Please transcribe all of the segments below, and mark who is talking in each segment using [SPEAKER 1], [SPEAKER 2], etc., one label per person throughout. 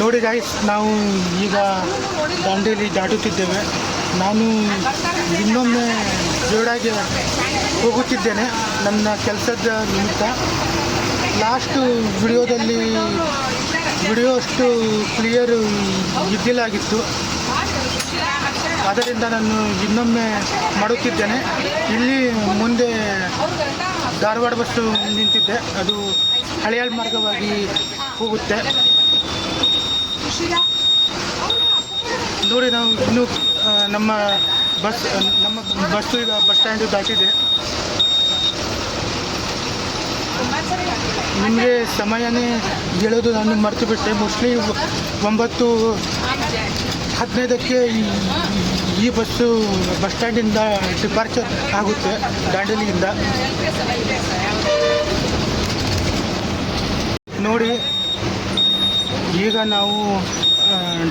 [SPEAKER 1] ನೋಡಿ ಗಾಯ್ಸ್, ನಾವು ಈಗ ದಾಂಡೇಲಿ ದಾಟುತ್ತಿದ್ದೇವೆ. ನಾನು ಇನ್ನೊಮ್ಮೆ ಜೋಡಾಗಿ ಹೋಗುತ್ತಿದ್ದೇನೆ ನನ್ನ ಕೆಲಸದ ನಿಮಿತ್ತ. ಲಾಸ್ಟು ವಿಡಿಯೋದಲ್ಲಿ ವಿಡಿಯೋ ಅಷ್ಟು ಕ್ಲಿಯರ್ ಇದ್ದಿಲ್ಲಾಗಿತ್ತು, ಅದರಿಂದ ನಾನು ಇನ್ನೊಮ್ಮೆ ಮಾಡುತ್ತಿದ್ದೇನೆ. ಇಲ್ಲಿ ಮುಂದೆ ಧಾರವಾಡ ಬಸ್ಸು ನಿಂತಿದ್ದೆ, ಅದು ಹಳೆಯಾಳ ಮಾರ್ಗವಾಗಿ ಹೋಗುತ್ತೆ. ನೋಡಿ, ನಾವು ಇನ್ನೂ ನಮ್ಮ ಬಸ್ಸು ಈಗ ಬಸ್ ಸ್ಟ್ಯಾಂಡು ದಾಟಿದೆ. ನಿಮಗೆ ಸಮಯನೇ ಹೇಳೋದು ನಾನು ಮರೆತು ಬಿಟ್ಟೆ. ಮೋಸ್ಟ್ಲಿ 9:15ಕ್ಕೆ ಈ ಬಸ್ಸು ಬಸ್ ಸ್ಟ್ಯಾಂಡಿಂದ ಡಿಪಾರ್ಚರ್ ಆಗುತ್ತೆ ದಾಂಡೇಲಿಯಿಂದ. ನೋಡಿ, ಈಗ ನಾವು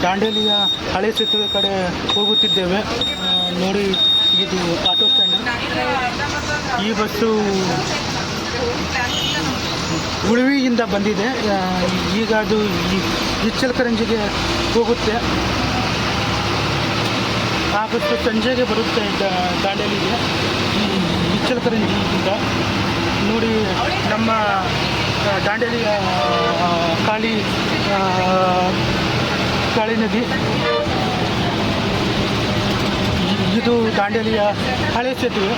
[SPEAKER 1] ದಾಂಡೇಲಿಯ ಹಳೆ ಸೇತುವೆ ಕಡೆ ಹೋಗುತ್ತಿದ್ದೇವೆ. ನೋಡಿ, ಇದು ಆಟೋ ಸ್ಟ್ಯಾಂಡ್. ಈ ಬಸ್ಸು ಉಳುವಿಯಿಂದ ಬಂದಿದೆ. ಈಗ ಅದು ಇಚ್ಚಲಕರಂಜಿಗೆ ಹೋಗುತ್ತೆ. ಆ ಬಸ್ಸು ಸಂಜೆಗೆ ಬರುತ್ತೆ ದಾಂಡೇಲಿಗೆ, ಇಚ್ಚಲಕರಂಜಿಯಿಂದ. ನೋಡಿ, ನಮ್ಮ ದಾಂಡೇಲಿಯ ಕಾಳಿ ನದಿ. ಇದು ದಾಂಡೇಲಿಯ ಹಳೆ ಸೇತುವೆ,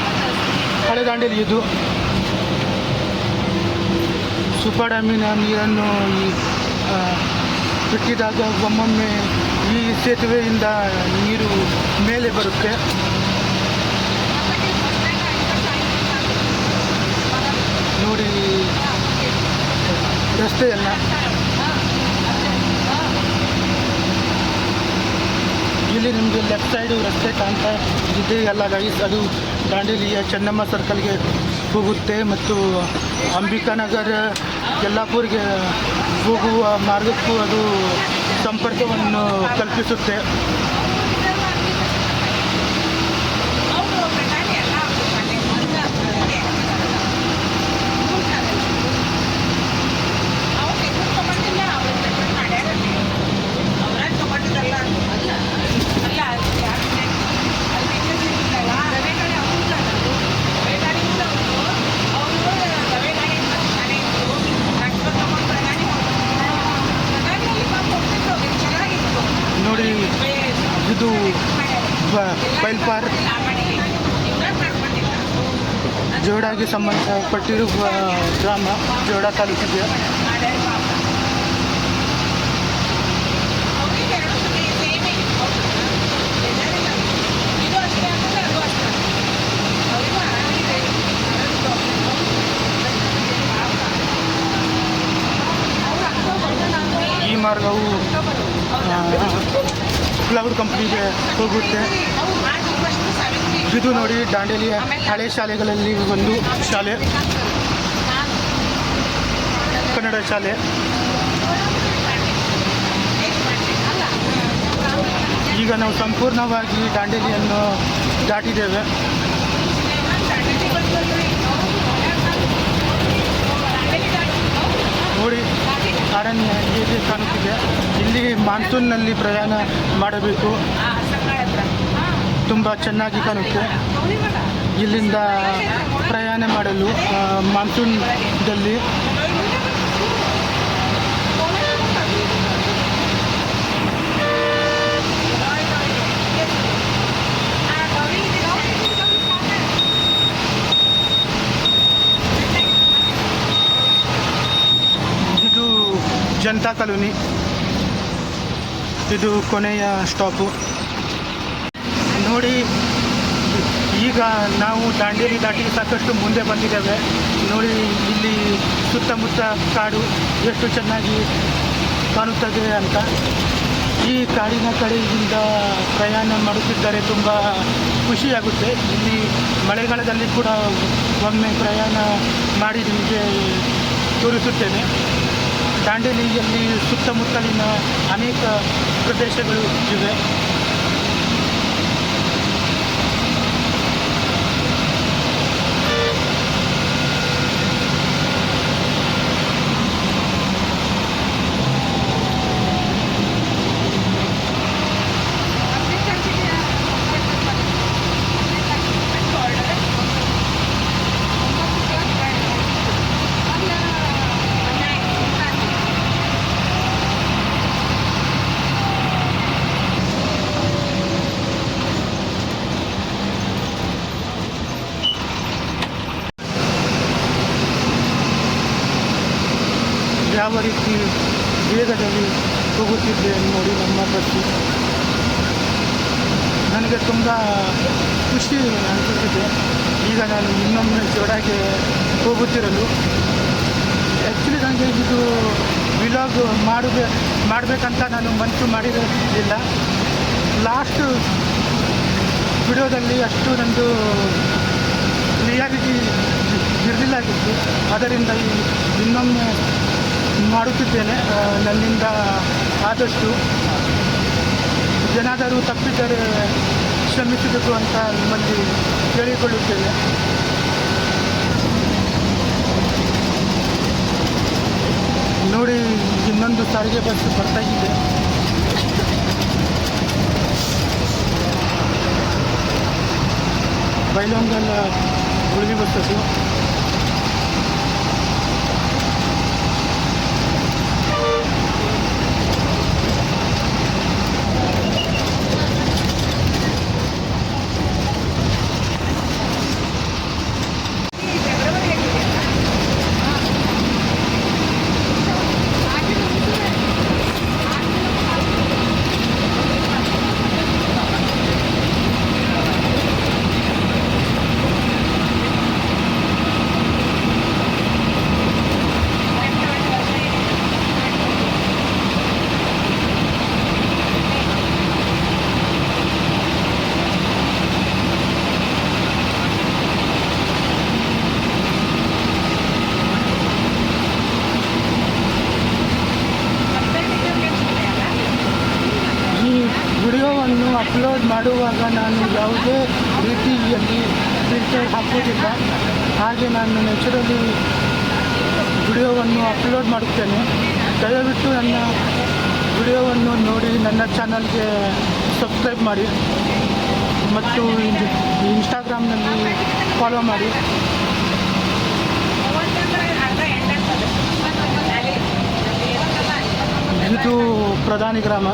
[SPEAKER 1] ಹಳೆ ದಾಂಡೇಲಿ. ಇದು ಸುಪಾ ಡ್ಯಾಮಿನ ನೀರನ್ನು ಬಿಟ್ಟಿದಾಗ ಒಮ್ಮೊಮ್ಮೆ ಈ ಸೇತುವೆಯಿಂದ ನೀರು ಮೇಲೆ ಬರುತ್ತೆ. ನೋಡಿ ರಸ್ತೆಯನ್ನು. ಇಲ್ಲಿ ನಿಮಗೆ ಲೆಫ್ಟ್ ಸೈಡು ರಸ್ತೆ ಕಾಣ್ತಾ ಇದೆ ಎಲ್ಲ ಗೈಸ್. ಅದು ದಾಂಡೇಲಿಯ ಚೆನ್ನಮ್ಮ ಸರ್ಕಲ್ಗೆ ಹೋಗುತ್ತೆ ಮತ್ತು ಅಂಬಿಕಾನಗರ ಯಲ್ಲಾಪುರ್ಗೆ ಹೋಗುವ ಮಾರ್ಗಕ್ಕೂ ಅದು ಸಂಪರ್ಕವನ್ನು ಕಲ್ಪಿಸುತ್ತೆ. ನೋಡಿ, ಇದು ಬೈಲ್ಪಾರ್ ಜೋಡಾಗೆ ಸಂಬಂಧಪಟ್ಟಿರುವ ಗ್ರಾಮ, ಜೋಡ ತಾಲೂಕಿಗೆ. ಈ ಮಾರ್ಗವು ಕ್ಲೌಡ್ ಕಂಪ್ನಿಗೆ ಹೋಗುತ್ತೆ. ಇದು ನೋಡಿ ದಾಂಡೇಲಿಯ ಹಳೆ ಶಾಲೆಗಳಲ್ಲಿ ಒಂದು ಶಾಲೆ, ಕನ್ನಡ ಶಾಲೆ. ಈಗ ನಾವು ಸಂಪೂರ್ಣವಾಗಿ ದಾಂಡೇಲಿಯನ್ನು ದಾಟಿದ್ದೇವೆ. ನೋಡಿ, ಅರಣ್ಯ ಹೇಗೆ ಕಾಣುತ್ತಿದೆ. ಇಲ್ಲಿ ಮಾನ್ಸೂನ್ನಲ್ಲಿ ಪ್ರಯಾಣ ಮಾಡಬೇಕು, ತುಂಬ ಚೆನ್ನಾಗಿ ಕಾಣುತ್ತೆ. ಇಲ್ಲಿಂದ ಪ್ರಯಾಣ ಮಾಡಲು ಮಾನ್ಸೂನ್ದಲ್ಲಿ ಇದು ಜನತಾ ಕಾಲೋನಿ. ಇದು ಕೊನೆಯ ಸ್ಟಾಪು. ನೋಡಿ, ಈಗ ನಾವು ದಾಂಡೇಲಿ ದಾಟಿ ಸಾಕಷ್ಟು ಮುಂದೆ ಬಂದಿದ್ದೇವೆ. ನೋಡಿ, ಇಲ್ಲಿ ಸುತ್ತಮುತ್ತ ಕಾಡು ಎಷ್ಟು ಚೆನ್ನಾಗಿ ಕಾಣುತ್ತದೆ ಅಂತ. ಈ ಕಾಡಿನ ಕಡೆಯಿಂದ ಪ್ರಯಾಣ ಮಾಡುತ್ತಿದ್ದರೆ ತುಂಬ ಖುಷಿಯಾಗುತ್ತೆ. ಇಲ್ಲಿ ಮಳೆಗಾಲದಲ್ಲಿ ಕೂಡ ಒಮ್ಮೆ ಪ್ರಯಾಣ ಮಾಡಿ ನಿಮಗೆ ತೋರಿಸುತ್ತೇನೆ. ದಾಂಡೇಲಿಯಲ್ಲಿ ಸುತ್ತಮುತ್ತಲಿನ ಅನೇಕ ಪ್ರದೇಶಗಳು ಇವೆ. ಯಾವ ರೀತಿ ವೇಗದಲ್ಲಿ ಹೋಗುತ್ತಿದೆ ನೋಡಿ ನಮ್ಮ ಬಸ್ಸು. ನನಗೆ ತುಂಬ ಖುಷಿ ಅನಿಸುತ್ತಿದೆ. ಈಗ ನಾನು ಇನ್ನೊಮ್ಮೆ ಜೋಡಾಗೆ ಹೋಗುತ್ತಿರಲು. ಆ್ಯಕ್ಚುಲಿ ನನಗೆ ಇದು ವಿಲಾಗ್ ಮಾಡಬೇಕಂತ ನಾನು ಮನಸ್ಸು ಮಾಡಿರಲಿಲ್ಲ. ಲಾಸ್ಟ್ ವಿಡಿಯೋದಲ್ಲಿ ಅಷ್ಟು ನಂದು ಕ್ಲಿಯಾರಿಟಿ ಇರಲಿಲ್ಲಾಗಿತ್ತು. ಅದರಿಂದ ಇನ್ನೊಮ್ಮೆ ಮಾಡುತ್ತಿದ್ದೇನೆ. ನನ್ನಿಂದ ಆದಷ್ಟು ಏನಾದರೂ ತಪ್ಪಿದ್ದರೆ ಕ್ಷಮಿಸಬೇಕು ಅಂತ ನಿಮ್ಮಲ್ಲಿ ಕೇಳಿಕೊಳ್ಳುತ್ತೇನೆ. ನೋಡಿ, ಇನ್ನೊಂದು ಸಾರಿಗೆ ಬಸ್ ಬರ್ತಾ ಇದೆ. ಬೈಲಹೊಂಗಲ ಉಳಿವಿ ಬಸ್ ಅದು. ವಿಡಿಯೋವನ್ನು ಅಪ್ಲೋಡ್ ಮಾಡುವಾಗ ನಾನು ಯಾವುದೇ ರೀತಿಯಲ್ಲಿ ಫಿಲ್ಟರ್ ಹಾಕುವುದಿಲ್ಲ. ಹಾಗೆ ನಾನು ನ್ಯಾಚುರಲಿ ವಿಡಿಯೋವನ್ನು ಅಪ್ಲೋಡ್ ಮಾಡುತ್ತೇನೆ. ದಯವಿಟ್ಟು ನನ್ನ ವಿಡಿಯೋವನ್ನು ನೋಡಿ ನನ್ನ ಚಾನಲ್ಗೆ ಸಬ್ಸ್ಕ್ರೈಬ್ ಮಾಡಿ ಮತ್ತು ಇನ್ಸ್ಟಾಗ್ರಾಮ್ನಲ್ಲಿ ಫಾಲೋ ಮಾಡಿ. ಇದು ಪ್ರಧಾನಿ ಗ್ರಾಮ.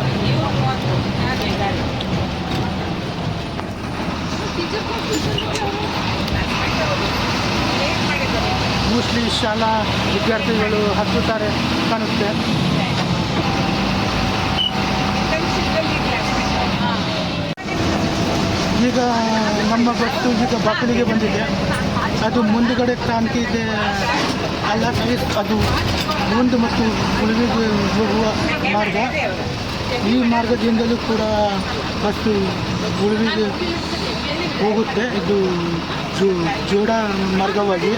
[SPEAKER 1] ಮೋಸ್ಟ್ಲಿ ಶಾಲಾ ವಿದ್ಯಾರ್ಥಿಗಳು ಹತ್ತುತ್ತಾರೆ ಕಾಣುತ್ತೆ. ಈಗ ನಮ್ಮ ಬಸ್ಸು ಈಗ ಬಾಗಿಲಿಗೆ ಬಂದಿದೆ. ಅದು ಮುಂದುಗಡೆ ಕ್ರಾಂತಿ ಇದೆ ಅಲ್ಲ ಗೈಸ್, ಅದು ಒಂದು ಮತ್ತು ಉಳಿವಿಗೆ ಹೋಗುವ ಮಾರ್ಗ. ಈ ಮಾರ್ಗದಿಂದಲೂ ಕೂಡ ಬಸ್ಸು ಉಳಿವಿಗೆ ಹೋಗುತ್ತೆ. ಇದು ಜೋಡ ಮಾರ್ಗವಾಗಿ.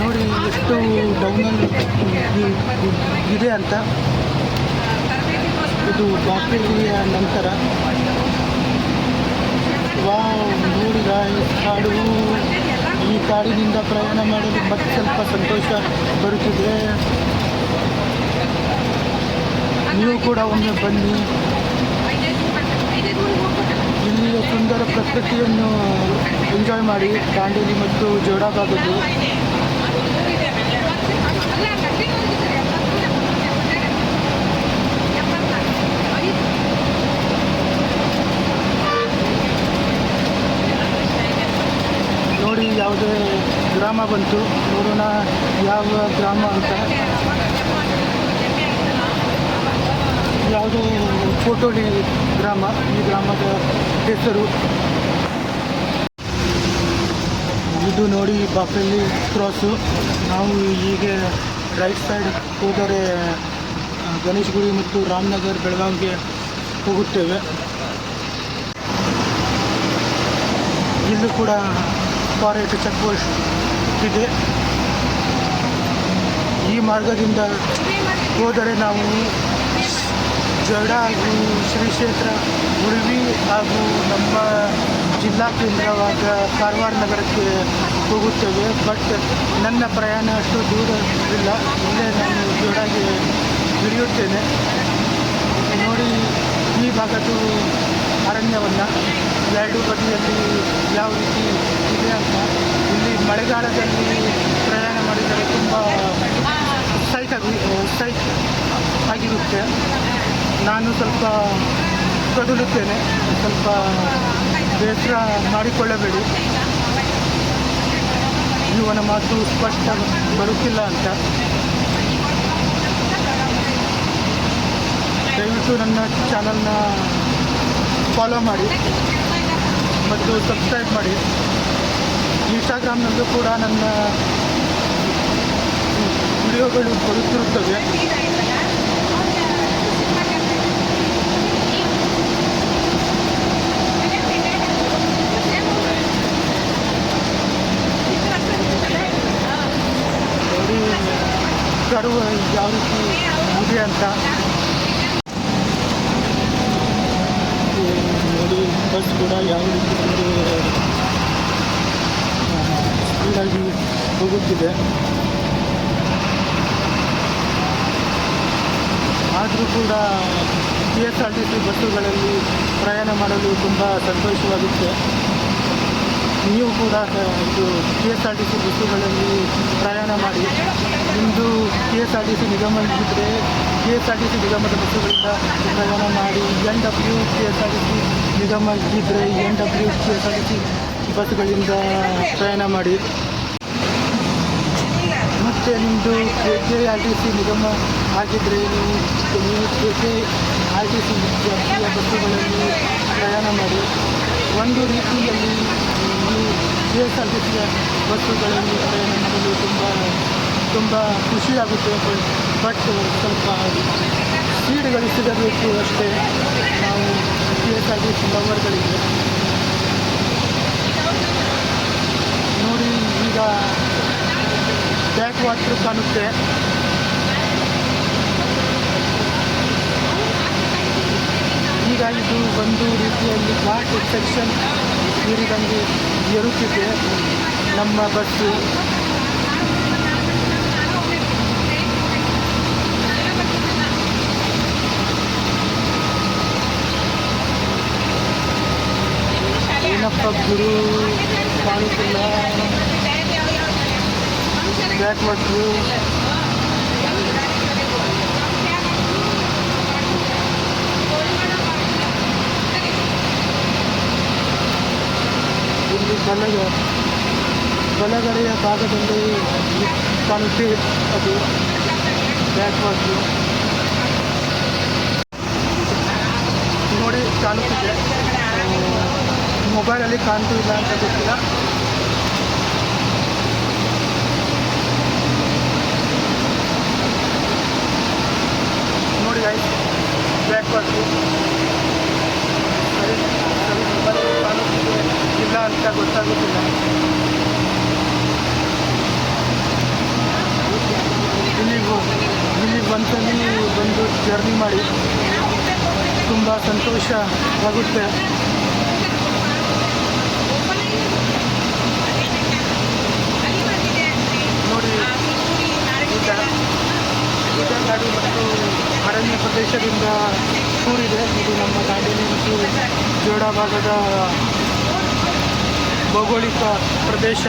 [SPEAKER 1] ನೋಡಿ ಎಷ್ಟು ಡೌನಲ್ಲಿ ಇದೆ ಅಂತ. ಇದು ಬಾಪೇರಿಯ ನಂತರ ನೋಡಿ ಗಾಯ್ಸ್, ಕಾಡು. ಈ ಕಾಡಿನಿಂದ ಪ್ರಯಾಣ ಮಾಡಲು ಮತ್ತೆ ಸ್ವಲ್ಪ ಸಂತೋಷ ಬರುತ್ತಿದೆ. ನೀವು ಕೂಡ ಒಮ್ಮೆ ಬನ್ನಿ. ಇಲ್ಲಿಯ ಸುಂದರ ಪ್ರಕೃತಿಯನ್ನು ಎಂಜಾಯ್ ಮಾಡಿ. ದಾಂಡೇಲಿ ಮತ್ತು ಜೋಡಾ ಭಾಗದ್ದು. ನೋಡಿ ಯಾವುದೇ ಗ್ರಾಮ ಬಂತು, ನೋಡೋಣ ಯಾವ ಗ್ರಾಮ ಅಂತ. ಯಾವುದೋ ಫೋಟೋಲಿ ಗ್ರಾಮ, ಈ ಗ್ರಾಮದ ಹೆಸರು. ಇದು ನೋಡಿ ಬಾಪಲ್ಲಿ ಕ್ರಾಸು. ನಾವು ಹೀಗೆ ರೈಟ್ ಸೈಡ್ ಹೋದರೆ ಗಣೇಶ್ ಗುಡಿ ಮತ್ತು ರಾಮನಗರ್ ಬೆಳಗಾವಿಗೆ ಹೋಗುತ್ತೇವೆ. ಇಲ್ಲೂ ಕೂಡ ಫಾರೆಸ್ಟ್ ಚೆಕ್ ಪೋಸ್ಟ್ ಇದೆ. ಈ ಮಾರ್ಗದಿಂದ ಹೋದರೆ ನಾವು ಜೋಡ ಹಾಗೂ ಶ್ರೀ ಕ್ಷೇತ್ರ ಉಳಿವಿ ಹಾಗೂ ನಮ್ಮ ಜಿಲ್ಲಾ ಕೇಂದ್ರವಾದ ಕಾರವಾರ ನಗರಕ್ಕೆ ಹೋಗುತ್ತೇವೆ. ಬಟ್ ನನ್ನ ಪ್ರಯಾಣ ಅಷ್ಟು ದೂರ ಇಲ್ಲ, ಇಲ್ಲೇ ನಾನು ಜೋಡಾಗೆ ಇಳಿಯುತ್ತೇನೆ. ನೋಡಿ, ಈ ಭಾಗದ್ದು ಅರಣ್ಯವನ್ನು ಎರಡು ಬದಿಯಲ್ಲಿ ಯಾವ ರೀತಿ ಇದೆ ಅಂತ. ಇಲ್ಲಿ ಮಳೆಗಾಲದಲ್ಲಿ ಪ್ರಯಾಣ ಮಾಡಿದರೆ ತುಂಬ ಸೈಕ್ ಆಗಿರುತ್ತೆ. ನಾನು ಸ್ವಲ್ಪ ಕದಲುತ್ತೇನೆ, ಸ್ವಲ್ಪ ಬೇಸರ ಮಾಡಿಕೊಳ್ಳಬೇಡಿ. ಇವನ ಮಾತು ಸ್ಪಷ್ಟ ಬರುತ್ತಿಲ್ಲ ಅಂತ. ದಯವಿಟ್ಟು ನನ್ನ ಚಾನಲ್ನ ಫಾಲೋ ಮಾಡಿ ಮತ್ತು ಸಬ್ಸ್ಕ್ರೈಬ್ ಮಾಡಿ. ಇನ್ಸ್ಟಾಗ್ರಾಮ್ನಲ್ಲೂ ಕೂಡ ನನ್ನ ವಿಡಿಯೋಗಳು ಬರುತ್ತಿರುತ್ತವೆ. ಕರು ಯಾವ ರೀತಿ ಇದೆ ಅಂತ ನೋಡಿ. ಬಸ್ ಕೂಡ ಯಾವ ರೀತಿ ಸ್ಪೀಡಾಗಿ ಹೋಗುತ್ತಿದೆ. ಆದರೂ ಕೂಡ KSRTC ಬಸ್ಸುಗಳಲ್ಲಿ ಪ್ರಯಾಣ ಮಾಡಲು ತುಂಬ ಸಂತೋಷವಾಗುತ್ತೆ. ನೀವು ಕೂಡ ಇದು KSRTC ಬಸ್ಸುಗಳಲ್ಲಿ ಪ್ರಯಾಣ ಮಾಡಿ. ನಿಮ್ಮದು KSRTC ನಿಗಮ ಇದ್ದರೆ KSRTC ನಿಗಮದ ಬಸ್ಸುಗಳಿಂದ ಪ್ರಯಾಣ ಮಾಡಿ. NW KSRTC ನಿಗಮ ಇದ್ದರೆ NW KSRTC ಬಸ್ಸುಗಳಿಂದ ಪ್ರಯಾಣ ಮಾಡಿ. ಮತ್ತು ನಿಮ್ಮದು KKRTC ನಿಗಮ ಆಗಿದ್ದರೆ ನೀವು KKRTC ಬಸ್ಸುಗಳಲ್ಲಿ ಪ್ರಯಾಣ ಮಾಡಿ. ಒಂದು ರೀತಿಯಲ್ಲಿ ನೀವು KSRTC ಬಸ್ಸುಗಳಲ್ಲಿ ಪ್ರಯಾಣ ಮಾಡಲು ತುಂಬ ಖುಷಿಯಾಗುತ್ತೆ. ಬಟ್ ಸ್ವಲ್ಪ ಸೀಟ್ಗಳು ಸಿಗಬೇಕು ಅಷ್ಟೇ ನಾವು KSRTC ಲವರ್ಗಳಿಗೆ. ನೋಡಿ, ಈಗ ಬ್ಯಾಕ್ ವಾಟ್ರ್ ಕಾಣುತ್ತೆ. ಈಗ ಇದು ಒಂದು ರೀತಿಯಲ್ಲಿ ಘಾಟ್ ಸೆಕ್ಷನ್ ನೀರಿದಂಗೆ ಏರುತ್ತಿದೆ ನಮ್ಮ ಬಸ್ಸು. ಏನಪ್ಪ ಗುರು ಕಾಣುತ್ತಿಲ್ಲ. ಬ್ಯಾಕ್ ವಾಟ್ರು ಇಲ್ಲಿ ಬಲಗಡೆಯ ಭಾಗದಲ್ಲಿ ಕಾಣುತ್ತೆ. ಅದು ಬ್ಯಾಕ್ ವಾಟ್ರು ನೋಡಿ ಕಾಣುತ್ತಿದೆ. ಮೊಬೈಲಲ್ಲಿ ಕಾಣ್ತಿಲ್ಲ ಅಂತ ಗೊತ್ತಿಲ್ಲ. ನೋಡಿ ಆಯ್ತು ಬ್ಯಾಕ್ ವಾಟ್ರು ಸರಿ ಕಾಣುತ್ತಿದೆ ಇಲ್ಲ ಅಂತ ಗೊತ್ತಾಗುತ್ತಿಲ್ಲ. ಇಲ್ಲಿಗೆ ಒಂದ್ಸಲಿ ಬಂದು ಜರ್ನಿ ಮಾಡಿ, ತುಂಬ ಸಂತೋಷವಾಗುತ್ತೆ. ನೋಡಿ, ಗುಡ್ಡಗಾಡು ಮತ್ತು ಅರಣ್ಯ ಪ್ರದೇಶದಿಂದ ಕೂಡಿದೆ. ಇದು ನಮ್ಮ ದಾಂಡೇಲಿ ಮತ್ತು ಜೋಡಾ ಭಾಗದ ಭೌಗೋಳಿಕ ಪ್ರದೇಶ.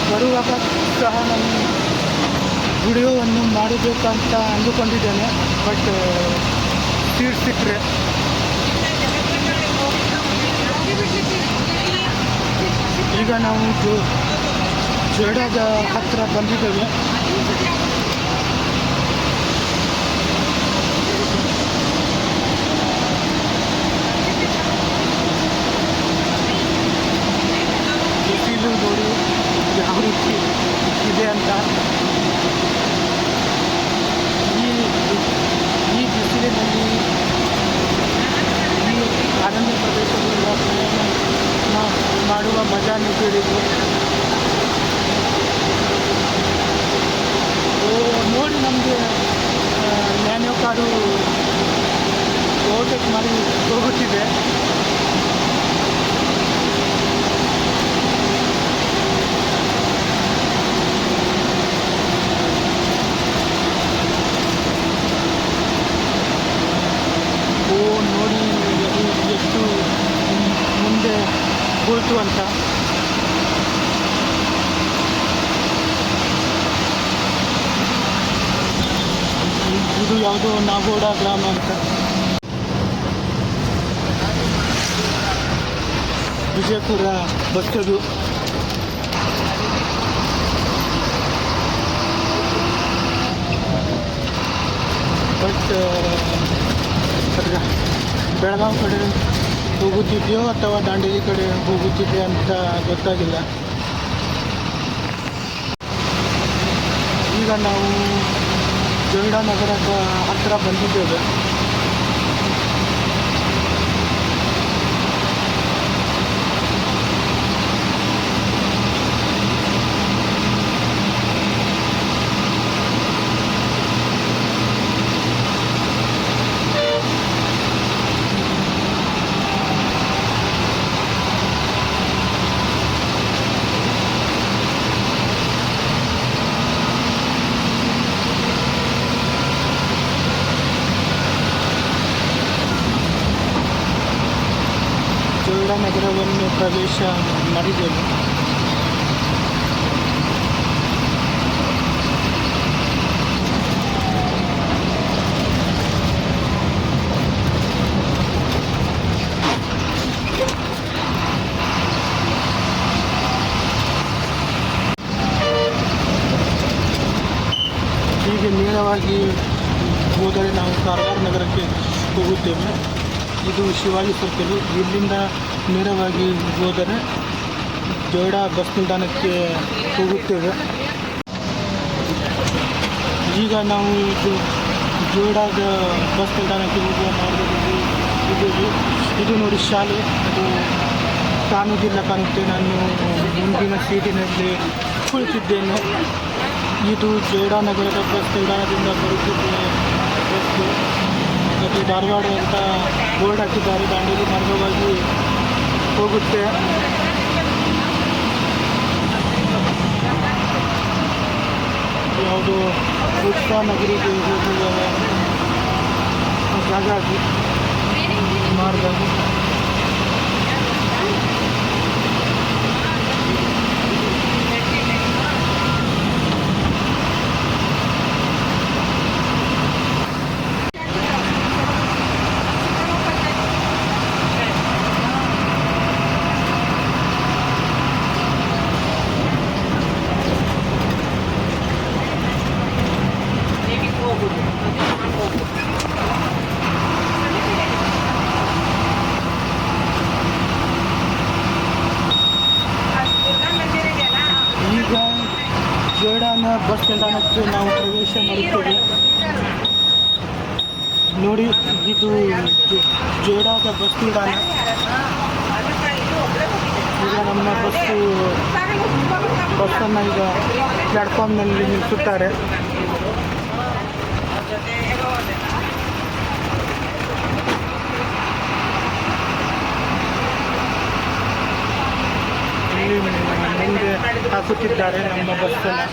[SPEAKER 1] ಬರುವಾಗ ಸಹ ನಾನು ವಿಡಿಯೋವನ್ನು ಮಾಡಬೇಕಂತ ಅಂದುಕೊಂಡಿದ್ದೇನೆ. ಬಟ್ ಸೀಟ್ ಸಿಕ್ಕರೆ ಈಗ ನಾವು ಜೋಡಾದ ಹತ್ತಿರ ಬಂದಿದ್ದೇವೆ. ಬಿಸಿಲು ನೋಡಿ ಯಾವ ರೀತಿ ಇದೆ ಅಂತ. ಈ ಬಿಸಿಲಿನಲ್ಲಿ ಈ ಅರಣ್ಯ ಪ್ರದೇಶದಿಂದ ಪ್ರಯಾಣ ಮಾಡುವ ಮಜಾನೇ ಬೇಡಿದ್ದು. ನೋಡಿ, ನಮಗೆ ನ್ಯಾನೋ ಕಾರು ಓವರ್ಟೇಕ್ ಮಾಡಿ ಹೋಗುತ್ತಿದೆ. ಗುರು ಅಂತ. ಇದು ಯಾವುದೋ ನಾಗೋಡ ಗ್ರಾಮ ಅಂತ. ವಿಜಯಪುರ ಬಸ್ ಅದು. ಬಟ್ ಬೆಳಗಾವಿ ಕಡೆ ಹೋಗುತ್ತಿದೆಯೋ ಅಥವಾ ದಾಂಡೇಲಿ ಕಡೆ ಹೋಗುತ್ತಿದೆ ಅಂತ ಗೊತ್ತಾಗಿಲ್ಲ. ಈಗ ನಾವು ಜೊಯ್ಡಾ ನಗರದ ಹತ್ತಿರ ಬಂದಿದ್ದೇವೆ. ಜೊಯ್ಡಾ ನಗರವನ್ನು ಪ್ರವೇಶ ಮಾಡಿದ್ದೇವೆ. ಹೀಗೆ ನೇರವಾಗಿ ಹೋದರೆ ನಾವು ಕಾರವಾರ ನಗರಕ್ಕೆ ಹೋಗುತ್ತೇವೆ. ಇದು ಶಿವಾಜಿ ಸರ್ಕಲು. ಇಲ್ಲಿಂದ ನೇರವಾಗಿ ಹೋದರೆ ಜೊಯ್ಡಾ ಬಸ್ ನಿಲ್ದಾಣಕ್ಕೆ ಹೋಗುತ್ತೇವೆ. ಈಗ ನಾವು ಇದು ಜೊಯ್ಡಾದ ಬಸ್ ನಿಲ್ದಾಣಕ್ಕೆ ಹೋಗುವ ಮಾರ್ಗದಲ್ಲಿ ಇದ್ದೀವಿ. ಇದು ನೋಡಿ ಶಾಲೆ, ಅದು ಕಾಣುವುದಿಲ್ಲ ಕಾಣುತ್ತೆ. ನಾನು ಮುಂದಿನ ಸೀಟಿನಲ್ಲಿ ಕುಳಿತಿದ್ದೇನೆ. ಇದು ಜೊಯ್ಡಾ ನಗರದ ಬಸ್ ನಿಲ್ದಾಣದಿಂದ ಬರುತ್ತಿದೆ ಬಸ್ಸು. ಅದು ಧಾರವಾಡ ಅಂತ ಬೋರ್ಡ್ ಹಾಕಿದ್ದಾರೆ. ದಾಂಡೇಲಿ ಮಾರ್ಗವಾಗಿ ಹೋಗುತ್ತೆ. ಯಾವುದು ಉತ್ಸವ ನಗರಿಗೆ ಹೋಗುವ ಜಾಗ ಅದು ಮಾರ್ಗ. ಈಗ ಜೊಯ್ಡಾನ ಬಸ್ ನಿಲ್ದಾಣಕ್ಕೆ ನಾವು ಪ್ರವೇಶ ಮಾಡುತ್ತೇವೆ. ನೋಡಿ, ಇದು ಜೊಯ್ಡಾದ ಬಸ್ ನಿಲ್ದಾಣ. ಈಗ ನಮ್ಮ ಬಸ್ಸನ್ನು ಈಗ ಪ್ಲ್ಯಾಟ್ಫಾರ್ಮ್ನಲ್ಲಿ ನಿಲ್ಲಿಸುತ್ತಾರೆ. ಇಲ್ಲಿ ಮುಂದೆ ಹಾಕುತ್ತಿದ್ದಾರೆ ನಮ್ಮ ಬಸ್ಸನ್ನು.